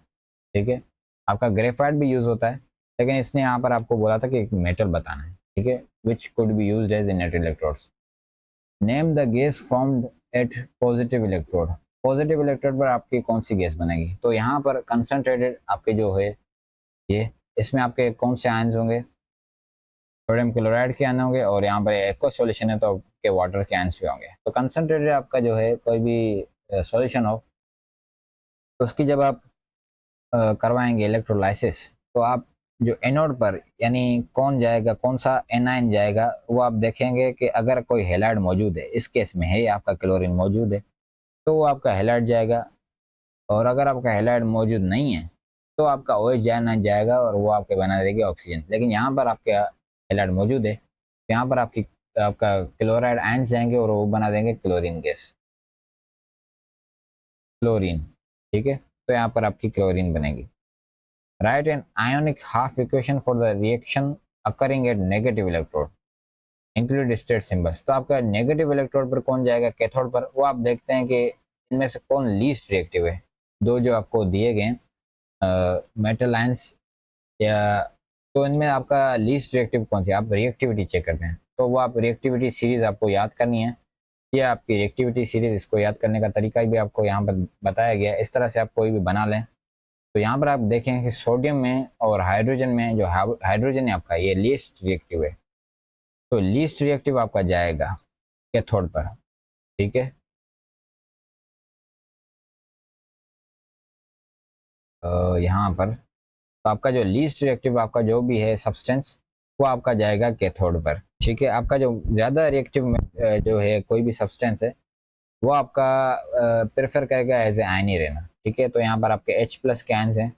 ठीक है। आपका ग्रेफाइट भी यूज़ होता है, लेकिन इसने यहाँ पर आपको बोला था कि एक मेटल बताना है, ठीक है, which could be used as inert electrodes. Name the gas formed at positive electrode. Positive electrode पर आपकी कौन सी गैस बनेगी? तो यहाँ पर कंसनट्रेटेड आपके जो है ये, इसमें आपके कौन से आयंस होंगे? सोडियम क्लोराइड के आयन होंगे, और यहाँ पर एक्वस सॉल्यूशन है तो आपके वाटर के आयंस भी होंगे। तो कंसनट्रेटेड आपका जो है कोई भी सॉल्यूशन हो, तो उसकी जब आप करवाएंगे इलेक्ट्रोलाइसिस, तो आप जो एनोड पर यानी कौन जाएगा, कौन सा एनायन जाएगा, वो आप देखेंगे कि अगर कोई हैलाइड मौजूद है, इस केस में है आपका क्लोरीन मौजूद है, तो वो आपका हैलाइड जाएगा। और अगर आपका हैलाइड मौजूद नहीं है तो आपका OH जाना जाएगा और वो आपके बना देगी ऑक्सीजन। लेकिन यहाँ पर आपके हैलाइड मौजूद है, तो यहाँ पर आपका क्लोराइड आयंस जाएंगे और वो बना देंगे क्लोरीन गैस, क्लोरीन, ठीक है। तो यहाँ पर आपकी क्लोरीन बनेगी। Write an ionic half equation for the reaction occurring at negative electrode, include state symbols. तो आपका नेगेटिव इलेक्ट्रोड पर कौन जाएगा? कैथोड पर। वो आप देखते हैं कि इनमें से कौन लीस्ट रिएक्टिव है। दो जो आपको दिए गए मेटल आयंस, या तो इनमें आपका लीस्ट रिएक्टिव कौन सी, आप रिएक्टिविटी चेक करते हैं, तो वो आप रिएक्टिविटी सीरीज आपको याद करनी है। ये आपकी रिएक्टिविटी सीरीज, इसको याद करने का तरीका भी आपको यहाँ पर बताया गया है। इस तरह से आप कोई भी बना लें। तो यहाँ पर आप देखें कि सोडियम में और हाइड्रोजन में, जो हाइड्रोजन है आपका, ये लीस्ट रिएक्टिव है, तो लीस्ट रिएक्टिव आपका जाएगा कैथोड पर, ठीक है। यहाँ पर तो आपका जो लीस्ट रिएक्टिव आपका जो भी है सब्सटेंस, वो आपका जाएगा कैथोड पर, ठीक है। आपका जो ज़्यादा रिएक्टिव जो है कोई भी सब्सटेंस है, वो आपका प्रेफर करेगा एज ए आयन ही रहना, ठीक है। तो यहाँ पर आपके H+ के आयन्स हैं,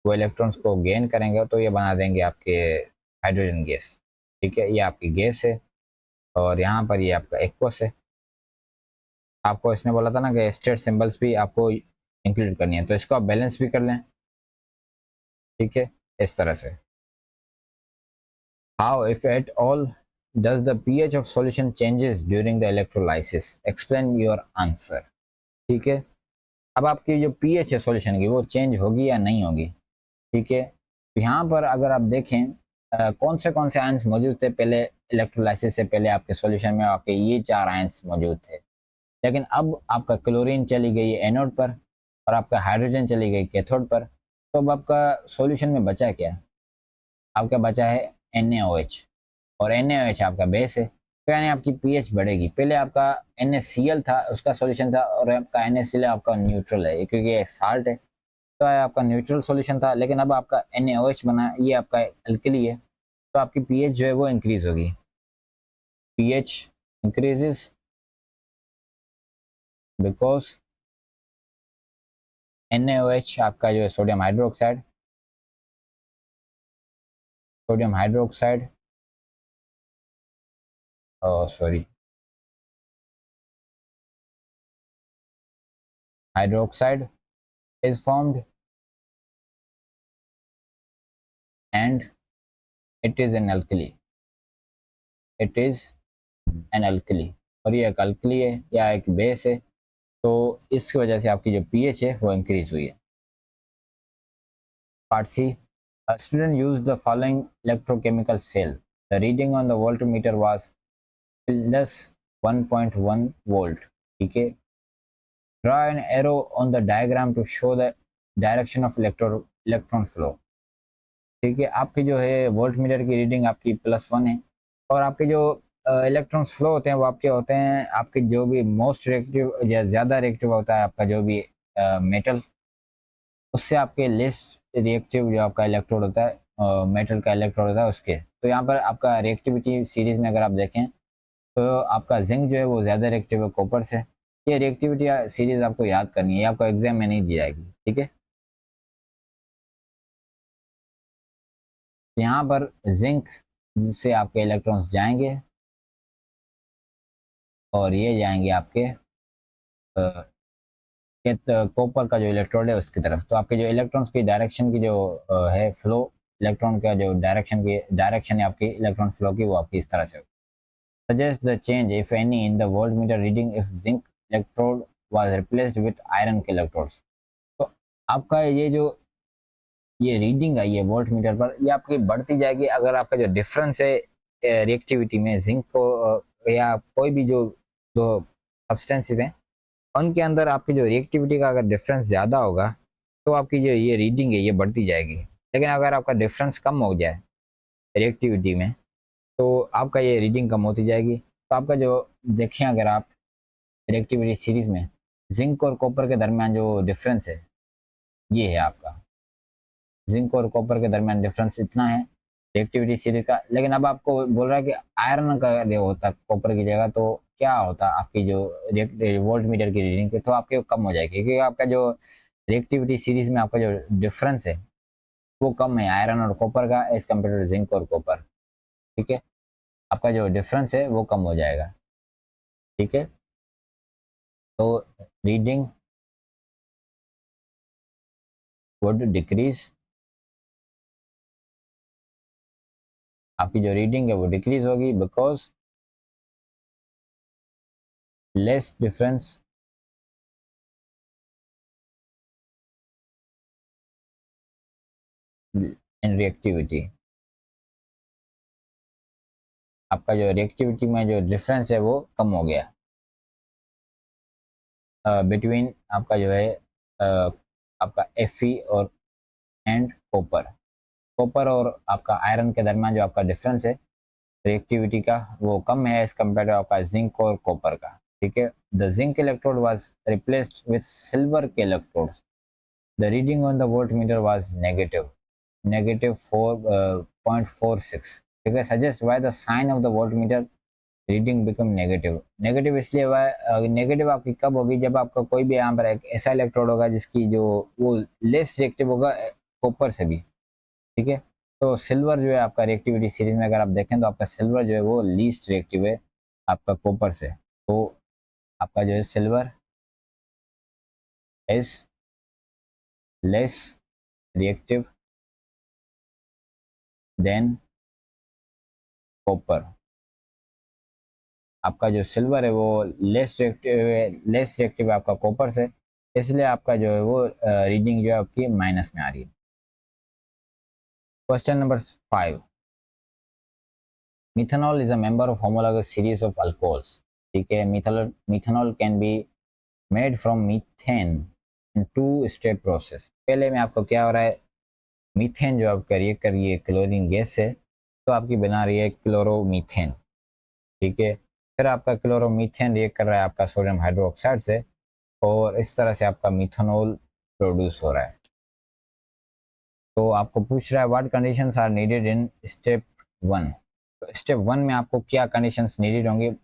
वो इलेक्ट्रॉन्स को गेन करेंगे तो ये बना देंगे आपके हाइड्रोजन गैस, ठीक है। ये आपकी गैस है, और यहाँ पर ये आपका एक्वस है। आपको इसने बोला था ना कि स्टेट सिंबल्स भी आपको इंक्लूड करनी है, तो इसको आप बैलेंस भी कर लें, ठीक है, इस तरह से। How if at all does the pH of solution changes during the electrolysis? explain your answer, ठीक है। अब आपकी जो pH है सॉल्यूशन की, वो चेंज होगी या नहीं होगी, ठीक है। तो यहाँ पर अगर आप देखें कौन से आयंस मौजूद थे पहले इलेक्ट्रोलाइसिस से पहले आपके सॉल्यूशन में, आपके ये 4 आयंस मौजूद थे। लेकिन अब आपका क्लोरीन चली गई एनोड पर, और आपका हाइड्रोजन चली गई कैथोड पर। तो अब आपका सॉल्यूशन में बचा क्या? आपका बचा है NaOH, और NaOH आपका बेस है, तो यानी आपकी pH बढ़ेगी। पहले आपका NaCl था, उसका सॉल्यूशन था, और आपका NaCl आपका न्यूट्रल है क्योंकि ये साल्ट है, तो आपका न्यूट्रल सॉल्यूशन था। लेकिन अब आपका NaOH बना, ये आपका अल्कली है, तो आपकी pH जो है वो इंक्रीज होगी। pH इंक्रीजेस बिकॉज NaOH आपका जो है sodium hydroxide, sodium hydroxide sorry hydroxide is formed and it is an alkali, it is an alkali, और ये एक अल्कली है या एक बेस है, तो इसकी वजह से आपकी जो pH है वो इंक्रीज हुई है। Part C, a student used the following electrochemical cell, the reading on the voltmeter was plus 1.1 volt, ठीक है। draw an arrow on the diagram to show the direction of electron flow, ठीक है। आपकी जो है वोल्ट मीटर की रीडिंग आपकी +1 है, और आपके जो इलेक्ट्रॉन्स फ्लो होते हैं वो आपके होते हैं, आपके जो भी मोस्ट रिएक्टिव या ज़्यादा रिएक्टिव होता है आपका जो भी मेटल, उससे आपके लेस रिएक्टिव जो आपका इलेक्ट्रोड होता है, मेटल का इलेक्ट्रोड होता है उसके। तो यहाँ पर आपका रिएक्टिविटी सीरीज में अगर आप देखें, तो आपका जिंक जो है वो ज़्यादा रिएक्टिव है कॉपर से। ये रिएक्टिविटी सीरीज आपको याद करनी है, ये आपको एग्जाम में नहीं दी जाएगी, ठीक है। यहाँ पर जिंक से आपके इलेक्ट्रॉन्स जाएंगे, और ये जाएंगे आपके कॉपर का जो इलेक्ट्रोड है उसकी तरफ। तो आपके जो इलेक्ट्रॉन्स की डायरेक्शन की जो है फ्लो, इलेक्ट्रॉन का जो डायरेक्शन है आपकी इलेक्ट्रॉन फ्लो की, वो आपकी इस तरह से suggest the change if any in the voltmeter reading if zinc electrode was replaced with iron के इलेक्ट्रोड्स। तो आपका ये जो ये रीडिंग आई है वोल्ट मीटर पर, ये आपकी बढ़ती जाएगी अगर आपका जो डिफरेंस है रिएक्टिविटी में जिंक को या कोई भी जो जो सब्सटेंसेस हैं उनके अंदर आपकी जो रिएक्टिविटी का अगर डिफरेंस ज़्यादा होगा तो आपकी जो ये रीडिंग है ये बढ़ती जाएगी। लेकिन अगर आपका डिफरेंस कम हो जाए रिएक्टिविटी में तो आपका ये रीडिंग कम होती जाएगी। तो आपका जो देखें अगर आप रिएक्टिविटी सीरीज़ में जिंक और कॉपर के दरमियान जो डिफरेंस है ये है आपका, जिंक और कॉपर के दरमियान डिफरेंस इतना है रिएक्टिविटी सीरीज का। लेकिन अब आपको बोल रहा है कि आयरन का ये होता कॉपर की जगह तो क्या होता आपकी जो वोल्ट मीटर की रीडिंग पे, तो आपके कम हो जाएगी क्योंकि आपका जो रिएक्टिविटी सीरीज में आपका जो डिफरेंस है वो कम है आयरन और कॉपर का एज कम्पेयर टू जिंक और कॉपर। ठीक है, आपका जो डिफरेंस है वो कम हो जाएगा। ठीक है, तो रीडिंग वुड डिक्रीज, आपकी जो रीडिंग है वो डिक्रीज होगी because less difference in reactivity. आपका जो रिएक्टिविटी में जो डिफरेंस है वो कम हो गया बिटवीन आपका जो है आपका Fe और एंड कॉपर, कॉपर और आपका आयरन के दरमियान जो आपका डिफरेंस है रिएक्टिविटी का वो कम है एज कम्पेयर टू आपका जिंक और कॉपर का। ठीक है, the zinc electrode was replaced with silver के electrode, the reading on the volt meter was negative negative 4.46। ठीक है, suggest why the sign of the volt meter reading become negative. Negative इसलिए हुआ है, नेगेटिव आपकी कब होगी जब आपका कोई भी यहाँ पर एक ऐसा इलेक्ट्रोड होगा जिसकी जो वो लेस रिएक्टिव होगा कॉपर से भी। ठीक है, तो सिल्वर जो है आपका रिएक्टिविटी सीरीज में अगर आप देखें तो आपका सिल्वर जो है वो लीस्ट रिएक्टिव है आपका कॉपर से। तो आपका जो है silver is less reactive than copper. आपका जो सिल्वर है वो लेस रिएक्टिव है आपका कॉपर से, इसलिए आपका जो है वो रीडिंग जो है आपकी माइनस में आ रही है। Question number 5, methanol is a member of homologous series of alcohols. ठीक है, methanol can be made from methane in two step process. पहले में आपको क्या हो रहा है, मीथेन जो आपका रिएक्ट कर रही है क्लोरीन गैस से तो आपकी बना रही है क्लोरोमीथेन। ठीक है, फिर आपका क्लोरोमीथेन रिएक्ट कर रहा है आपका सोडियम हाइड्रोक्साइड से और इस तरह से आपका मिथेनॉल प्रोड्यूस हो रहा है। तो आपको पूछ रहा है what conditions are needed in step 1। तो स्टेप 1 में आपको क्या कंडीशंस नीडेड होंगे,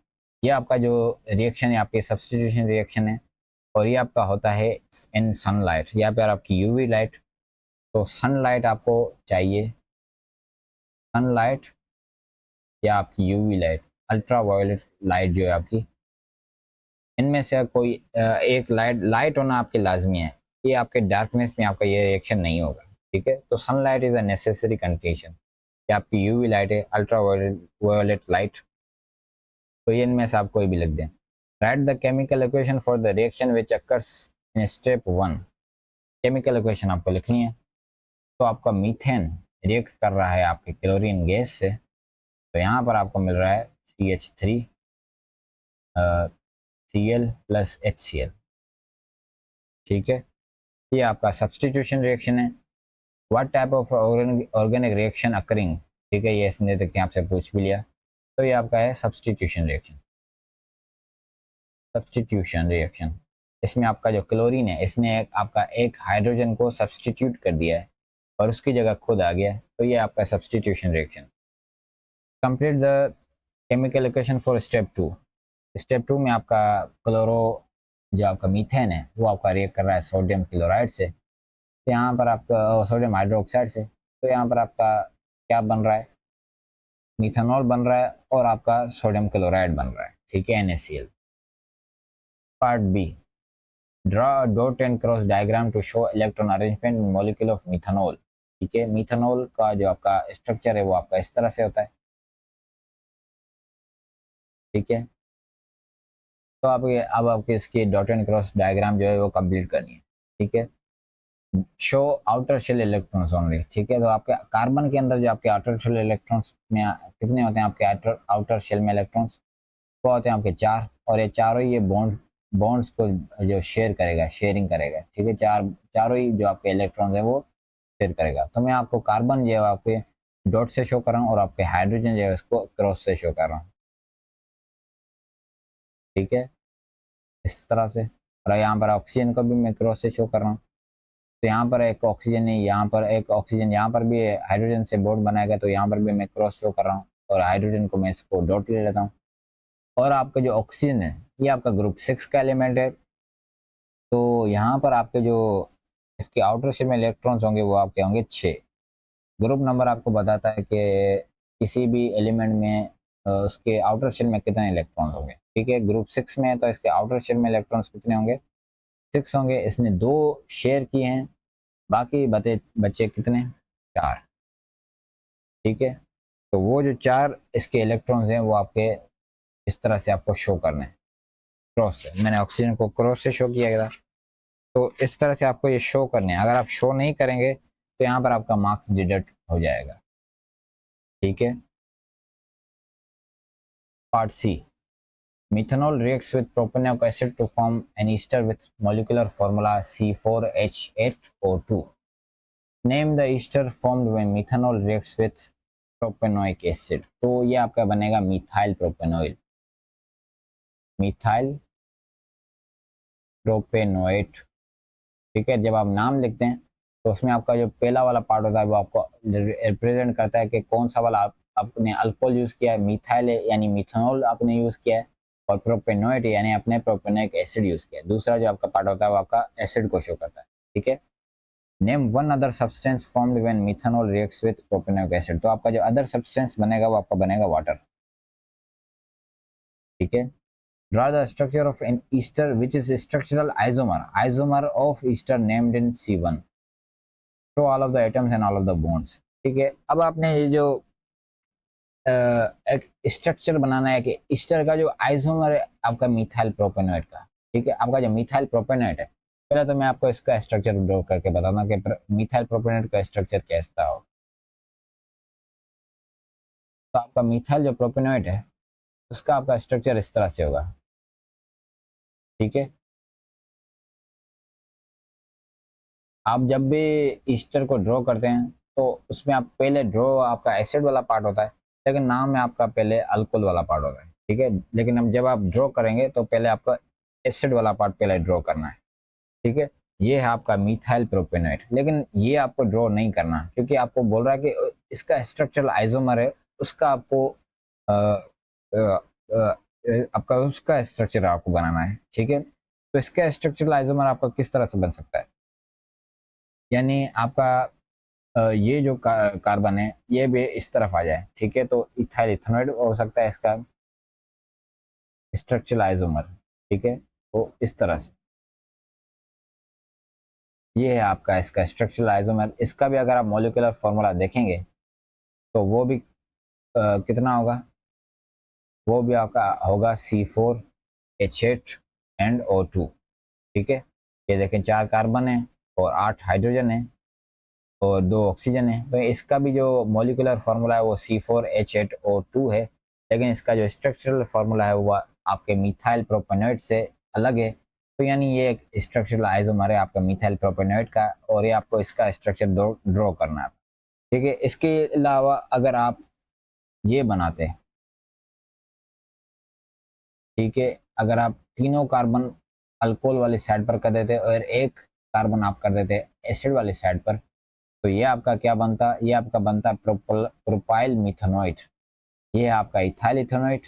ये आपका जो रिएक्शन है आपकी सब्स्टिट्यूशन रिएक्शन है और ये आपका होता है इन सनलाइट, यहाँ पर आपकी यूवी लाइट। तो सनलाइट आपको चाहिए, सनलाइट या आपकी UV light, ultra violet light जो है आपकी, इनमें से कोई एक लाइट होना आपके लाजमी है। ये आपके डार्कनेस में आपका ये रिएक्शन नहीं होगा। ठीक है, तो sunlight is a necessary condition. ये आपकी यूवी लाइट है, अल्ट्रा वायोलेट लाइट, तो ये इनमें से आप कोई भी लिख दें। Right the chemical equation for the reaction which occurs in step 1। Chemical equation आपको लिखनी है। तो आपका मीथेन रिएक्ट कर रहा है आपके क्लोरीन गैस से, तो यहाँ पर आपको मिल रहा है CH3 Cl प्लस HCl। ठीक है, ये आपका सब्सटीट्यूशन रिएक्शन है। What type of organic reaction occurring. ठीक है, ये इसने तक आपसे पूछ भी लिया, तो ये आपका है सब्सटीट्यूशन रिएक्शन। सब्सटीट्यूशन रिएक्शन, इसमें आपका जो क्लोरीन है इसने आपका एक हाइड्रोजन को सब्सटीट्यूट कर दिया है और उसकी जगह खुद आ गया, तो ये आपका substitution reaction. Complete the chemical equation for step 2। Step 2 में आपका क्लोरो जो आपका मीथेन है वो आपका रिएक्ट कर रहा है सोडियम क्लोराइड से, तो यहाँ पर आपका सोडियम हाइड्रोक्साइड से, तो यहाँ पर आपका क्या बन रहा है, मिथेनॉल बन रहा है और आपका सोडियम क्लोराइड बन रहा है। ठीक है, NaCl। Part B, draw dot and cross diagram to show electron arrangement molecule of methanol. ठीक है, मिथेनॉल का जो आपका स्ट्रक्चर है वो आपका इस तरह से होता है। ठीक है, तो आप अब आपके इसकी डॉट एंड क्रॉस डायग्राम जो है वो कंप्लीट करनी है। ठीक है, show outer shell electrons only, ठीक है। तो आपके कार्बन के अंदर जो आपके आउटर शेल इलेक्ट्रॉन्स में कितने होते हैं आपके आउटर शेल में इलेक्ट्रॉन्स, वो होते हैं आपके 4, और ये चारों ही ये बॉन्ड्स को जो शेयर करेगा, शेयरिंग करेगा, ठीक है। चारों ही जो आपके इलेक्ट्रॉन्स है वो शेयर करेगा। तो मैं आपको कार्बन जो है आपके डॉट से शो कर रहा हूँ, और आपके हाइड्रोजन जो है उसको क्रॉस से शो कर रहा हूँ, ठीक है, इस तरह से। और यहाँ पर ऑक्सीजन को भी मैं क्रॉस से शो कर रहा हूँ। तो यहाँ पर एक ऑक्सीजन है, यहाँ पर एक ऑक्सीजन, यहाँ पर भी हाइड्रोजन से बॉन्ड बनाएगा, तो यहाँ पर भी मैं क्रॉस शो कर रहा हूँ, और हाइड्रोजन को मैं इसको डॉट ले लेता हूँ। और आपका जो ऑक्सीजन है ये आपका ग्रुप 6 का एलिमेंट है। तो यहाँ पर आपके जो इसके आउटर शेल में इलेक्ट्रॉन्स होंगे वो आपके होंगे 6। ग्रुप नंबर आपको बताता है कि किसी भी एलिमेंट में उसके आउटर शेल में कितने इलेक्ट्रॉन्स होंगे, ठीक है। ग्रुप 6 में है तो इसके आउटर शेल में इलेक्ट्रॉन्स कितने होंगे, 6 होंगे। इसने 2 शेयर किए हैं, बाकी बचे कितने, 4, ठीक है। तो वो जो 4 इसके इलेक्ट्रॉन्स हैं वो आपके इस तरह से आपको शो करने हैं, क्रॉस से। मैंने ऑक्सीजन को क्रॉस से शो किया था, तो इस तरह से आपको ये शो करने हैं। अगर आप शो नहीं करेंगे तो यहाँ पर आपका मार्क्स डिडक्ट हो जाएगा, ठीक है। Part C, methanol reacts with propanoic acid to form an ester with molecular formula C4H8O2. Name the ester formed when methanol reacts with propanoic acid. तो ये आपका बनेगा मिथाइल प्रोपेनोइल, मिथाइल प्रोपेनोएट, ठीक है। जब आप नाम लिखते हैं तो उसमें आपका जो पहला वाला पार्ट होता है वो आपको रिप्रेजेंट करता है कि कौन सा वाला आपने अल्कोहल यूज़ किया है, मिथाइल है यानी मिथेनॉल आपने यूज़ किया है, और प्रोपेनोएट यानी आपने प्रोपेनोइक एसिड यूज़ किया है। दूसरा जो आपका पार्ट होता है वो आपका एसिड को शो करता है, ठीक है। Name one other substance formed when methanol reacts with propanoic acid. तो आपका जो अदर सब्सटेंस बनेगा वो आपका बनेगा वाटर, ठीक है। Draw the structure of an ester which is a structural isomer of ester named in C1. Show all of the atoms and all of the bonds, ठीक है। अब आपने ये जो एक स्ट्रक्चर बनाना है कि ईस्टर का जो आइसोमर है आपका मिथाइल प्रोपेनोएट का, ठीक है। आपका जो मिथाइल प्रोपेनोएट है, पहले तो मैं आपको इसका स्ट्रक्चर ड्रॉ करके बताता हूँ कि मिथाइल प्रोपेनोएट का स्ट्रक्चर कैसा हो। तो आपका मिथाइल जो प्रोपेनोएट है उसका आपका स्ट्रक्चर इस तरह से होगा, ठीक है। आप जब भी ईस्टर को ड्रॉ करते हैं तो उसमें आप पहले ड्रॉ आपका एसिड वाला पार्ट होता है, लेकिन नाम में आपका पहले अल्कोहल वाला पार्ट होता है, ठीक है। लेकिन अब जब आप ड्रॉ करेंगे तो पहले आपका एसिड वाला पार्ट पहले ड्रॉ करना है, ठीक है। ये है आपका मिथाइल प्रोपेनोएट, लेकिन ये आपको ड्रॉ नहीं करना क्योंकि आपको बोल रहा है कि इसका स्ट्रक्चरल आइसोमर है, उसका आपको आ, आ, आ, आपका उसका स्ट्रक्चर आपको बनाना है, ठीक है। तो इसका स्ट्रक्चरल आइसोमर आपका किस तरह से बन सकता है, यानी आपका ये जो कार्बन है ये भी इस तरफ आ जाए, ठीक है। तो इथाइल इथेनॉइड हो सकता है इसका स्ट्रक्चरल आइसोमर, ठीक है। तो इस तरह से ये है आपका इसका स्ट्रक्चरल आइसोमर। इसका भी अगर आप मॉलिक्यूलर फार्मूला देखेंगे तो वो भी कितना होगा, वो भी आपका होगा C4H8 एंड O2, ठीक है। ये देखें 4 कार्बन है और 8 हाइड्रोजन है और 2 ऑक्सीजन है। तो इसका भी जो मॉलिक्यूलर फार्मूला है वो C4H8O2 है, लेकिन इसका जो स्ट्रक्चरल फार्मूला है वो आपके मिथाइल प्रोपेनोएट से अलग है। तो यानी ये एक स्ट्रक्चरल आइसोमर है आपका मिथाइल प्रोपेनोएट का, और ये आपको इसका स्ट्रक्चर ड्रॉ करना है, ठीक है। इसके अलावा अगर आप ये बनाते हैं, ठीक है, अगर आप तीनों कार्बन अल्कोहल वाली साइड पर कर देते और एक कार्बन आप कर देते एसिड वाली साइड पर, तो ये आपका क्या बनता, ये आपका बनता प्रोपाइल मिथेनोइट। ये है आपका इथाइल इथेनोइट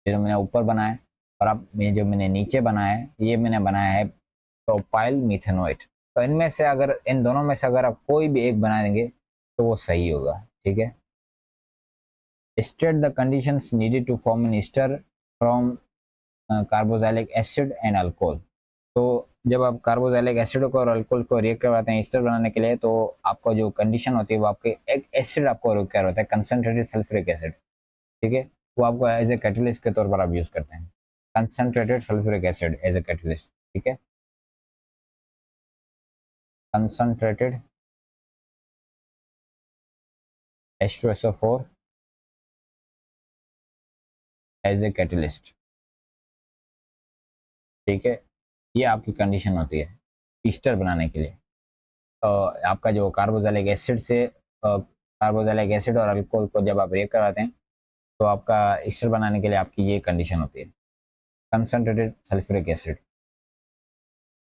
जो मैंने ऊपर बनाया, और अब मैं जो मैंने नीचे बनाया है ये मैंने बनाया है प्रोपाइल मिथेनोइट। तो इनमें से अगर इन दोनों में से अगर आप कोई भी एक बना देंगे तो वो सही होगा, ठीक है। State the conditions needed to form an ester from carboxylic acid and alcohol. तो जब आप कार्बोक्सिलिक एसिड को और अल्कोहल को रिएक्ट करवाते हैं ईस्टर बनाने के लिए, तो आपको जो कंडीशन होती है वो आपके एक एसिड आपको रिक्वायर होता है, कंसनट्रेटेड सल्फ्यूरिक एसिड, ठीक है। वो आपको एज ए कैटलिस्ट के तौर पर आप यूज़ करते हैं, concentrated sulphuric acid as a catalyst, ठीक है। concentrated H2SO4 as a catalyst. ठीक है, ये आपकी कंडीशन होती है ईस्टर बनाने के लिए। तो आपका जो कार्बोक्सिलिक एसिड से कार्बोक्सिलिक एसिड और अल्कोहल को जब आप रिएक्ट कराते हैं तो आपका ईस्टर बनाने के लिए आपकी ये कंडीशन होती है, कंसनट्रेटेड सल्फ्यूरिक एसिड।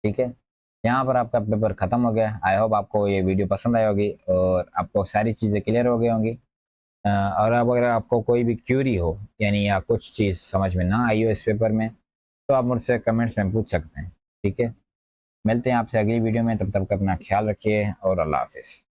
ठीक है, यहाँ पर आपका पेपर ख़त्म हो गया। आई होप आपको ये वीडियो पसंद आई होगी और आपको सारी चीज़ें क्लियर हो गई होंगी। और अब अगर आपको कोई भी क्यूरी हो यानी या कुछ चीज़ समझ में ना आई हो इस पेपर में तो आप मुझसे कमेंट्स में पूछ सकते हैं। ठीक है, मिलते हैं आपसे अगली वीडियो में, तब तक अपना ख्याल रखिए और अल्लाह हाफिज़।